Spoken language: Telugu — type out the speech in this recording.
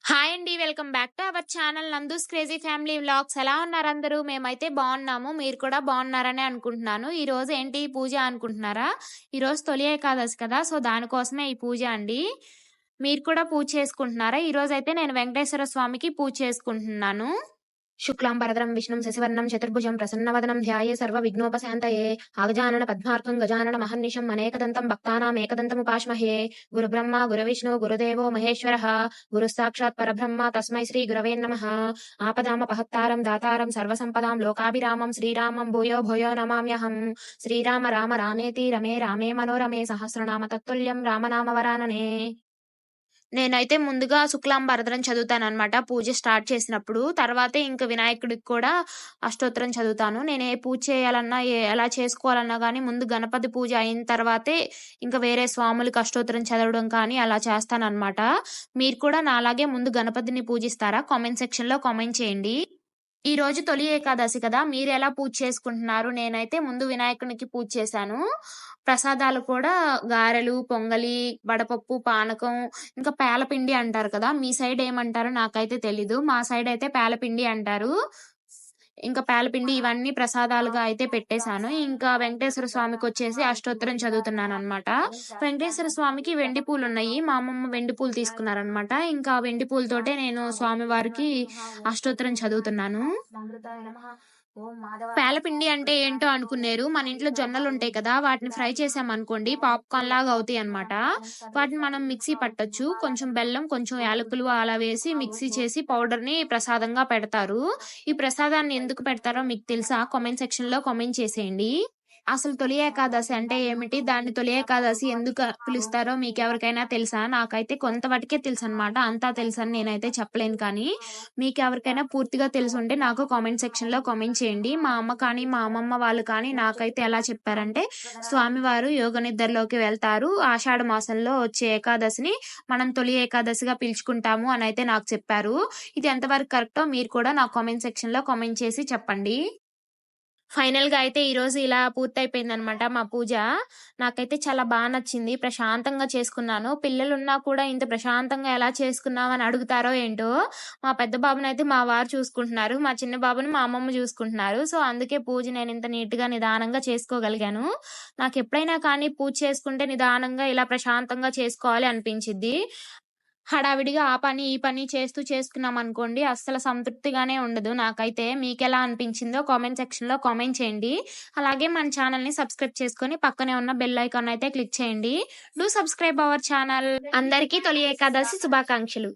హాయ్ అండి. Welcome back to our channel Nandu's crazy family vlogs. ఎలా ఉన్నారు అందరూ? మేమైతే బాగున్నాము. మీరు కూడా బాగున్నారనే అనుకుంటున్నాను. ఈ రోజు ఏంటి పూజ అనుకుంటున్నారా? ఈ రోజు తొలి ఏకాదశి కదా! సో దానికోసమే ఈ పూజ అండి. మీరు కూడా పూజ చేసుకుంటున్నారా? ఈ రోజైతే నేను వెంకటేశ్వర స్వామికి పూజ చేసుకుంటున్నాను. శుక్లాంబరధరం విష్ణుం శశివర్ణం చతుర్భుజం ప్రసన్నవదనం ధ్యాయే సర్వవిఘ్నోపశాంతయే ఆగజానన పద్మార్కం గజానన మహర్నిశం అనేకదంతం భక్తానాం ఏకదంతముపాస్మహే గురుబ్రహ్మ గురువిష్ణు గురుదేవో మహేశ్వరః గురు సాక్షాత్ పరబ్రహ్మ తస్మై శ్రీ గురవే నమః ఆపదామపహత్తారం దాతారం సర్వసంపదాం లోకాభిరామం శ్రీరామం భూయో భూయో నమామ్యహం శ్రీరామ రామ రామేతి రమే రామే మనోరమే సహస్రనామ తత్తుల్యం రామనామ వరాననే. నేనైతే ముందుగా శుక్లాంబరధరం చదువుతాననమాట పూజ స్టార్ట్ చేసినప్పుడు. తర్వాతే ఇంక వినాయకుడికి కూడా అష్టోత్తరం చదువుతాను. నేను ఏ పూజ చేయాలన్నా, ఎలా చేసుకోవాలన్నా గానీ ముందు గణపతి పూజ అయిన తర్వాతే ఇంక వేరే స్వాములకి అష్టోత్తరం చదవడం కానీ అలా చేస్తాననమాట. మీరు కూడా నాలాగే ముందు గణపతిని పూజిస్తారా? కామెంట్ సెక్షన్‌లో కామెంట్ చేయండి. ఈ రోజు తొలి ఏకాదశి కదా! మీరెలా పూజ చేసుకుంటున్నారు? నేనైతే ముందు వినాయకునికి పూజ చేశాను. ప్రసాదాలు కూడా గారెలు, పొంగలి, వడపప్పు, పానకం, ఇంకా పేలపిండి అంటారు కదా! మీ సైడ్ ఏమంటారో నాకైతే తెలీదు. మా సైడ్ అయితే పేలపిండి అంటారు. ఇంకా పేలపిండి ఇవన్నీ ప్రసాదాలుగా అయితే పెట్టేశాను. ఇంకా వెంకటేశ్వర స్వామికొచ్చేసి అష్టోత్తరం చదువుతున్నాననమాట. వెంకటేశ్వర స్వామికి వెండి పూలున్నాయి. మా అమ్మమ్మ వెండి పూలు తీసుకున్నారనమాట. ఇంకా వెండి పూలతోటే నేను స్వామివారికి అష్టోత్తరం చదువుతున్నాను. పేలపిండి అంటే ఏంటో అనుకున్నారు. మన ఇంట్లో జొన్నలుంటాయి కదా! వాటిని ఫ్రై చేశామనుకోండి పాప్‌కార్న్ లాగా అవుతాయన్నమాట. వాటిని మనం మిక్సీ పట్టొచ్చు. కొంచెం బెల్లం, కొంచెం యాలకులు అలా వేసి మిక్సీ చేసి పౌడర్‌ని ప్రసాదంగా పెడతారు. ఈ ప్రసాదాన్ని ఎందుకు పెడతారో మీకు తెలుసా? కామెంట్ సెక్షన్‌లో కామెంట్ చేసేయండి. అసలు తొలి ఏకాదశి అంటే ఏమిటి? దాన్ని తొలి ఏకాదశి ఎందుకు పిలుస్తారో మీకెవరికైనా తెలుసా? నాకైతే కొంత వరకే తెలుసనమాట. అంతా తెలుసని నేనైతే చెప్పలేను కానీ, మీకెవరికైనా పూర్తిగా తెలిసుంటే నాకు కామెంట్ సెక్షన్‌లో కామెంట్ చేయండి. మా అమ్మ కానీ, మా అమ్మమ్మ వాళ్ళు కానీ నాకైతే ఎలా చెప్పారంటే, స్వామివారు యోగ నిద్రలోకి వెళ్తారు. ఆషాఢ మాసంలో వచ్చే ఏకాదశిని మనం తొలి ఏకాదశిగా పిలుచుకుంటాము అనైతే నాకు చెప్పారు. ఇది ఎంతవరకు కరెక్టో మీరు కూడా నాకు కామెంట్ సెక్షన్‌లో కామెంట్ చేసి చెప్పండి. ఫైనల్‌గా అయితే ఈరోజు ఇలా పూర్తయిపోయిందనమాట మా పూజ. నాకైతే చాలా నచ్చింది. ప్రశాంతంగా చేసుకున్నాను. పిల్లలున్నా కూడా ఇంత ప్రశాంతంగా ఎలా చేసుకున్నావని అడుగుతారో ఏంటో! మా పెద్ద బాబునైతే మా వారు చూసుకుంటున్నారు. మా చిన్న బాబుని మా అమ్మమ్మ చూసుకుంటున్నారు. సో, అందుకే పూజ నేనింత నీట్‌గా, నిదానంగా చేసుకోగలిగాను. నాకెప్పుడైనా కానీ పూజ చేసుకుంటే నిదానంగా ఇలా ప్రశాంతంగా చేసుకోవాలి అనిపించిద్ది. హడావిడిగా ఆ పని, ఈ పని చేస్తూ చేసుకున్నామనుకోండి అస్సలు సంతృప్తిగానే ఉండదు నాకైతే. మీకెలా అనిపించిందో కామెంట్ సెక్షన్‌లో కామెంట్ చేయండి. అలాగే మన ఛానెల్‌ని సబ్స్క్రైబ్ చేసుకొని పక్కనే ఉన్న బెల్ ఐకాన్ అయితే క్లిక్ చేయండి. Do subscribe our channel. అందరికీ తొలి ఏకాదశి శుభాకాంక్షలు.